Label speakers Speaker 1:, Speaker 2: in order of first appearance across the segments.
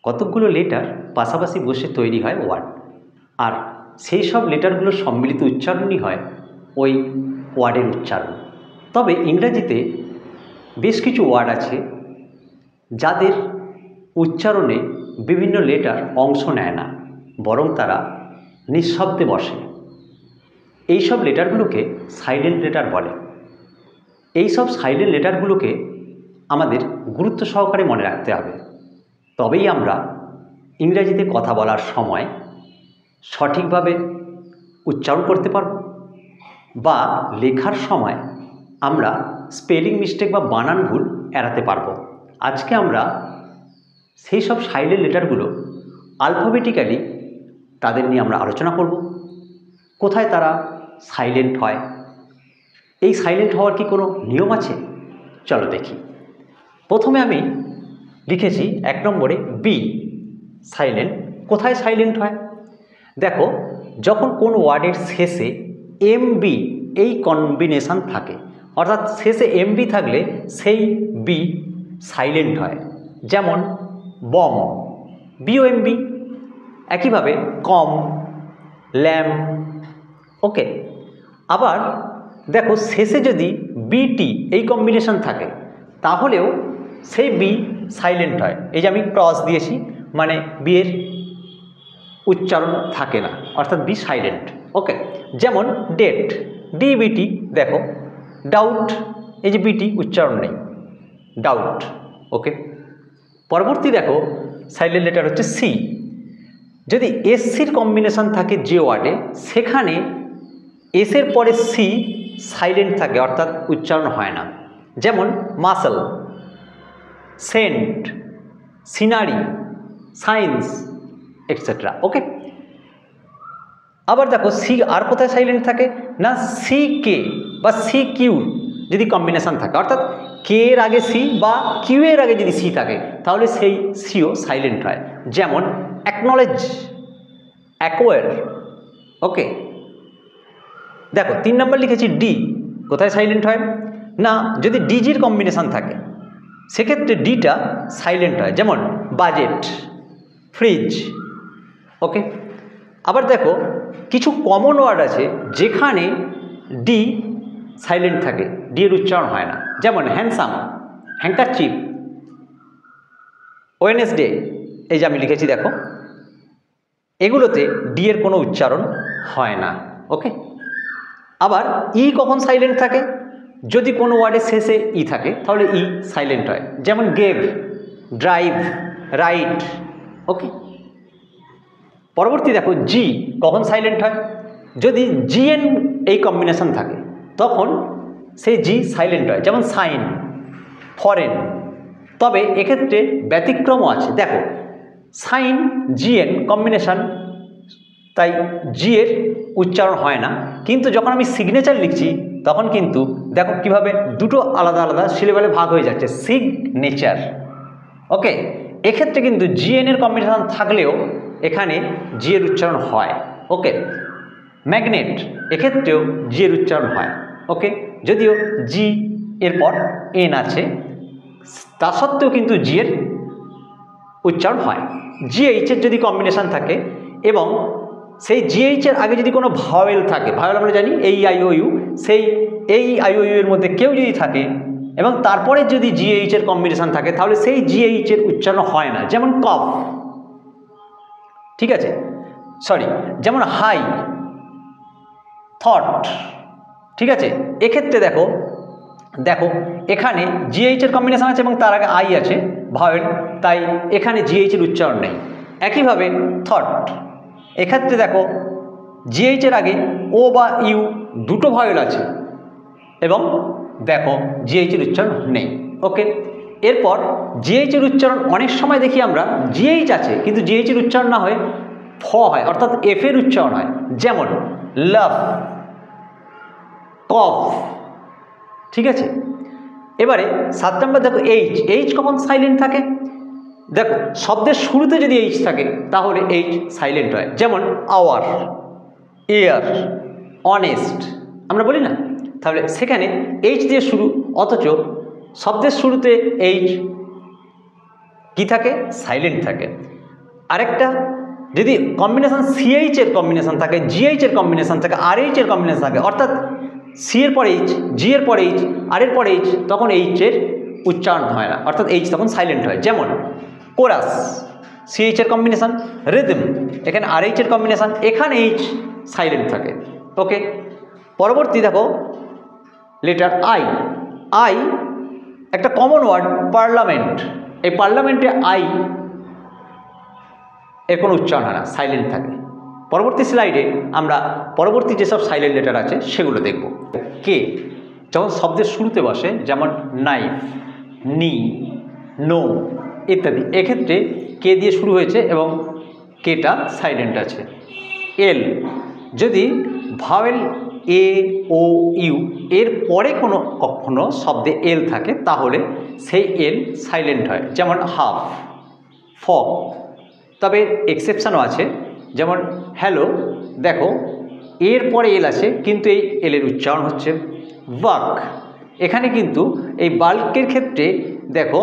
Speaker 1: কতকগুলো লেটার পাশাপাশি বসে তৈরি হয় ওয়ার্ড, আর সেই সব লেটারগুলোর সম্মিলিত উচ্চারণই হয় ওই ওয়ার্ডের উচ্চারণ। তবে ইংরাজিতে বেশ কিছু ওয়ার্ড আছে যাদের উচ্চারণে বিভিন্ন লেটার অংশ নেয় না, বরং তারা নিঃশব্দে বসে। এই সব লেটারগুলোকে সাইলেন্ট লেটার বলে। এই সব সাইলেন্ট লেটারগুলোকে আমাদের গুরুত্ব সহকারে মনে রাখতে হবে, তবেই আমরা ইংরাজিতে কথা বলার সময় সঠিকভাবে উচ্চারণ করতে পারব, বা লেখার সময় আমরা স্পেলিং মিস্টেক বা বানান ভুল এড়াতে পারব। আজকে আমরা সেই সব সাইলেন্ট লেটারগুলো আলফাবেটিক্যালি তাদের নিয়ে আমরা আলোচনা করব। কোথায় তারা সাইলেন্ট হয়, এই সাইলেন্ট হওয়ার কি কোনো নিয়ম আছে? চলো দেখি। প্রথমে আমি লিখেছি 1 নম্বরে বি, সাইলেন্ট। কোথায় সাইলেন্ট হয়? দেখো, যখন কোন ওয়ার্ডের শেষে এমবি এই কম্বিনেশান থাকে, অর্থাৎ শেষে এমবি থাকলে সেই বি সাইলেন্ট হয়। যেমন বম, বিওএমবি। একইভাবে কম, ল্যাম্প। ওকে। আবার দেখো, শেষে যদি বিটি এই কম্বিনেশন থাকে তাহলেও সেই বি সাইলেন্ট হয়। এই যে আমি ক্রস দিয়েছি, মানে বি এর উচ্চারণ থাকে না, অর্থাৎ বি সাইলেন্ট। ওকে। যেমন ডেট, ডিবিটি। দেখো ডাউট, এই যে বিটি উচ্চারণ নেই, ডাউট। ওকে। পরবর্তী দেখো সাইলেন্ট লেটার হচ্ছে সি। যদি এসসির কম্বিনেশন থাকে যে ওয়ার্ডে, সেখানে এসের পরে সি সাইলেন্ট থাকে, অর্থাৎ উচ্চারণ হয় না। যেমন muscle, scent, scenery, science, etcetera. Okay. আবার দেখো সি আর কোথায় সাইলেন্ট থাকে না, সি কে বা সি কিউ যদি কম্বিনেশন থাকে, অর্থাৎ কে এর আগে সি বা কিউ এর আগে যদি সি থাকে, তাহলে সেই সিও সাইলেন্ট হয়। যেমন অ্যাকনলেজ, অ্যাকোয়ার। ওকে। দেখো 3 নম্বর লিখেছি ডি। কোথায় সাইলেন্ট হয় না, যদি ডিজির কম্বিনেশন থাকে সেক্ষেত্রে ডিটা সাইলেন্ট হয়। যেমন বাজেট, ফ্রিজ। ওকে। আবার দেখো কিছু কমন ওয়ার্ড আছে যেখানে ডি সাইলেন্ট থাকে, ডি এর উচ্চারণ হয় না। যেমন হ্যান্ডসাম, হ্যান্ডকারচিপ, ওয়েডনেসডে। এই যে আমি লিখেছি, দেখো এগুলোতে ডি এর কোনো উচ্চারণ হয় না। ওকে। আবার ই কখন সাইলেন্ট থাকে? যদি কোনো ওয়ার্ডের শেষে ই থাকে তাহলে ই সাইলেন্ট হয়। যেমন গেভ, ড্রাইভ, রাইট। ওকে। পরবর্তী দেখো জি কখন সাইলেন্ট হয়? যদি জিএন এই কম্বিনেশন থাকে তখন সেই জি সাইলেন্ট হয়। যেমন সাইন, ফরেন। তবে এক্ষেত্রে ব্যতিক্রমও আছে। দেখো সাইন জিএন কম্বিনেশন, তাই জি এর উচ্চারণ হয় না, কিন্তু যখন আমি সিগনেচার লিখছি তখন কিন্তু দেখো কিভাবে দুটো আলাদা আলাদা সিলেবালে ভাগ হয়ে যাচ্ছে, সিগনেচার। ওকে। এক্ষেত্রে কিন্তু জিএন এর কম্বিনেশন থাকলেও এখানে জি এর উচ্চারণ হয়। ওকে। ম্যাগনেট, এক্ষেত্রেও জি এর উচ্চারণ হয়। ওকে। যদিও জি এরপর এন আছে, তা সত্ত্বেও কিন্তু জি এর উচ্চারণ হয়। জিএইচ এর যদি কম্বিনেশন থাকে এবং সেই জিএইচ এর আগে যদি কোনো ভাওয়েল থাকে, ভাওয়েল আমরা জানি এই আই ও ইউ, সেই এই আই ও ইউ এর মধ্যে কেউ যদি থাকে এবং তারপরে যদি জিএইচ এর কম্বিনেশন থাকে তাহলে সেই জিএইচ এর উচ্চারণ হয় না। যেমন কফ, ঠিক আছে, সরি, যেমন হাই, থট। ঠিক আছে। এক্ষেত্রে দেখো দেখো এখানে জিএইচ এর কম্বিনেশন আছে এবং তার আগে আই আছে ভাওয়েল, তাই এখানে জিএইচ এর উচ্চারণ নেই। একইভাবে থট, এক্ষেত্রে দেখো জিএইচ এর আগে ও বা ইউ দুটো ভাওয়েল আছে এবং দেখো জিএইচ এর উচ্চারণ নেই। ওকে। এরপর জিএইচ এর উচ্চারণ অনেক সময় দেখি আমরা জিএইচ আছে কিন্তু জিএইচ এর উচ্চারণ না হয়ে ফ হয়, অর্থাৎ এফ এর উচ্চারণ হয়। যেমন লাভ, কফ। ঠিক আছে। এবারে 7 নম্বর দেখো এইচ। এইচ কখন সাইলেন্ট থাকে? দেখো শব্দের শুরুতে যদি এইচ থাকে তাহলে এইচ সাইলেন্ট হয়। যেমন আওয়ার, এয়ার, অনেস্ট আমরা বলি না, তাহলে সেখানে এইচ দিয়ে শুরু, অথচ শব্দের শুরুতে এইচ কি থাকে? সাইলেন্ট থাকে। আরেকটা যদি কম্বিনেশন সিএইচ এর কম্বিনেশন থাকে, জিএইচ এর কম্বিনেশন থাকে, আরএইচ এর কম্বিনেশন থাকে, অর্থাৎ সি এর পর এইচ, জি এর পর এইচ, আর এর পর এইচ, তখন এইচ এর উচ্চারণ হয় না, অর্থাৎ এইচ তখন সাইলেন্ট হয়। যেমন কোরাস, সিএইচ এর কম্বিনেশন, রিদম, এখানে আরএইচ এর কম্বিনেশন, এখানে এইচ সাইলেন্ট থাকে। ওকে, পরবর্তী দেখো লেটার আই। আই একটা কমন ওয়ার্ড, পার্লামেন্ট। এই পার্লামেন্টে আই এর কোনো উচ্চারণ হয় না, সাইলেন্ট থাকে। পরবর্তী স্লাইডে আমরা পরবর্তী যেসব সাইলেন্ট লেটার আছে সেগুলো দেখব। কে যখন শব্দের শুরুতে বসে, যেমন নাইফ, নি, নো ইত্যাদি, এক্ষেত্রে কে দিয়ে শুরু হয়েছে এবং কেটা সাইলেন্ট আছে। এল, যদি ভাওয়েল এ, ও, ইউ এর পরে কখনো শব্দে এল থাকে তাহলে সেই এল সাইলেন্ট হয়, যেমন হাফ, ফক। তবে এক্সেপশানও আছে, যেমন হ্যালো, দেখো এর পরে এল আছে কিন্তু এই এলের উচ্চারণ হচ্ছে ওয়াক। এখানে কিন্তু এই বাল্কের ক্ষেত্রে দেখো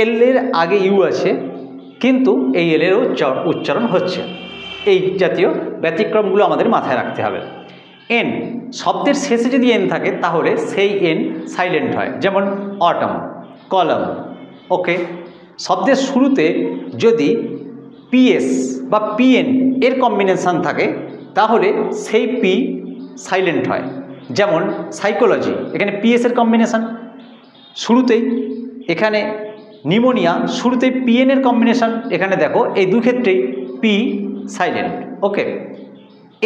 Speaker 1: এলের আগে ইউ আছে কিন্তু এই এলের উচ্চারণ হচ্ছে। এই জাতীয় ব্যতিক্রমগুলো আমাদের মাথায় রাখতে হবে। এন, শব্দের শেষে যদি এন থাকে তাহলে সেই এন সাইলেন্ট হয়, যেমন অটম, কলম। ওকে, শব্দের শুরুতে যদি পিএস বা পিএন এর কম্বিনেশান থাকে তাহলে সেই পি সাইলেন্ট হয়, যেমন সাইকোলজি, এখানে পিএস এর কম্বিনেশান শুরুতেই, এখানে নিউমোনিয়া শুরুতেই পিএন এর কম্বিনেশান, এখানে দেখো এই দু ক্ষেত্রেই পি সাইলেন্ট। ওকে,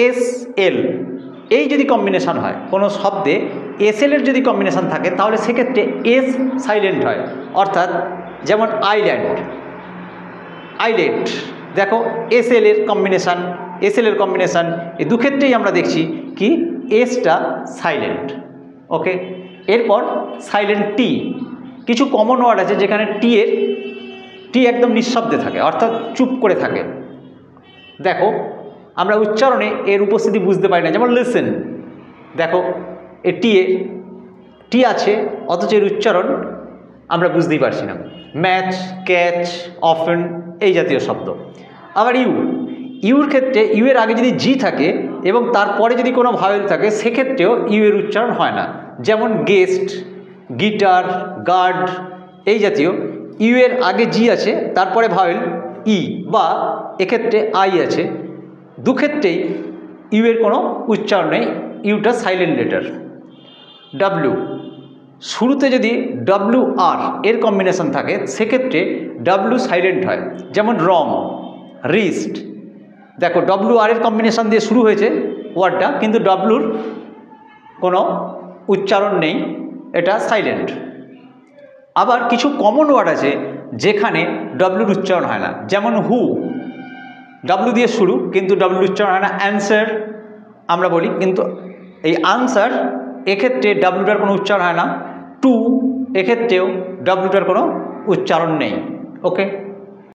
Speaker 1: এস এল, এই যদি কম্বিনেশান হয় কোনো শব্দে, এস এল এর যদি কম্বিনেশান থাকে তাহলে সেক্ষেত্রে এস সাইলেন্ট হয়, অর্থাৎ যেমন আইল্যান্ড, আইলেট, দেখো এস এল এর কম্বিনেশান, এস এল এর কম্বিনেশান, এই দু ক্ষেত্রেই আমরা দেখছি কি এসটা সাইলেন্ট। ওকে, এরপর সাইলেন্ট টি। কিছু কমন ওয়ার্ড আছে যেখানে টি একদম নিঃশব্দে থাকে, অর্থাৎ চুপ করে থাকে। দেখো আমরা উচ্চারণে এর উপস্থিতি বুঝতে পারি না, যেমন লিসেন, দেখো এ টি আছে অথচ এর উচ্চারণ আমরা বুঝতেই পারছি না। ম্যাচ, ক্যাচ, অফেন এই জাতীয় শব্দ। আবার ইউর ক্ষেত্রে ইউ এর আগে যদি জি থাকে এবং তারপরে যদি কোনো ভাওয়েল থাকে সেক্ষেত্রেও ইউ এর উচ্চারণ হয় না, যেমন গেস্ট, গিটার, গার্ড এই জাতীয়। ইউ এর আগে জি আছে তারপরে ভাওয়েল ই, বা এক্ষেত্রে আই আছে, দু ক্ষেত্রেই ইউ এর কোনো উচ্চারণ নেই, ইউটা সাইলেন্ট লেটার। ডাব্লিউ, শুরুতে যদি ডাব্লিউ আর এর কম্বিনেশন থাকে সেক্ষেত্রে ডাব্লিউ সাইলেন্ট হয়, যেমন রং, রিস্ট, দেখো ডাব্লিউ আর এর কম্বিনেশন দিয়ে শুরু হয়েছে ওয়ার্ডটা কিন্তু ডাব্লিউর কোনো উচ্চারণ নেই, এটা সাইলেন্ট। আবার কিছু কমন ওয়ার্ড আছে যেখানে ডাব্লিউর উচ্চারণ হয় না, যেমন হু, ডাব্লিউ দিয়ে শুরু কিন্তু ডাব্লিউর উচ্চারণ হয় না। অ্যান্সার আমরা বলি কিন্তু এই আনসার এক্ষেত্রে ডাব্লিউটার কোনো উচ্চারণ হয় না। টু, এক্ষেত্রেও ডাব্লিউটার কোনো উচ্চারণ নেই। ওকে।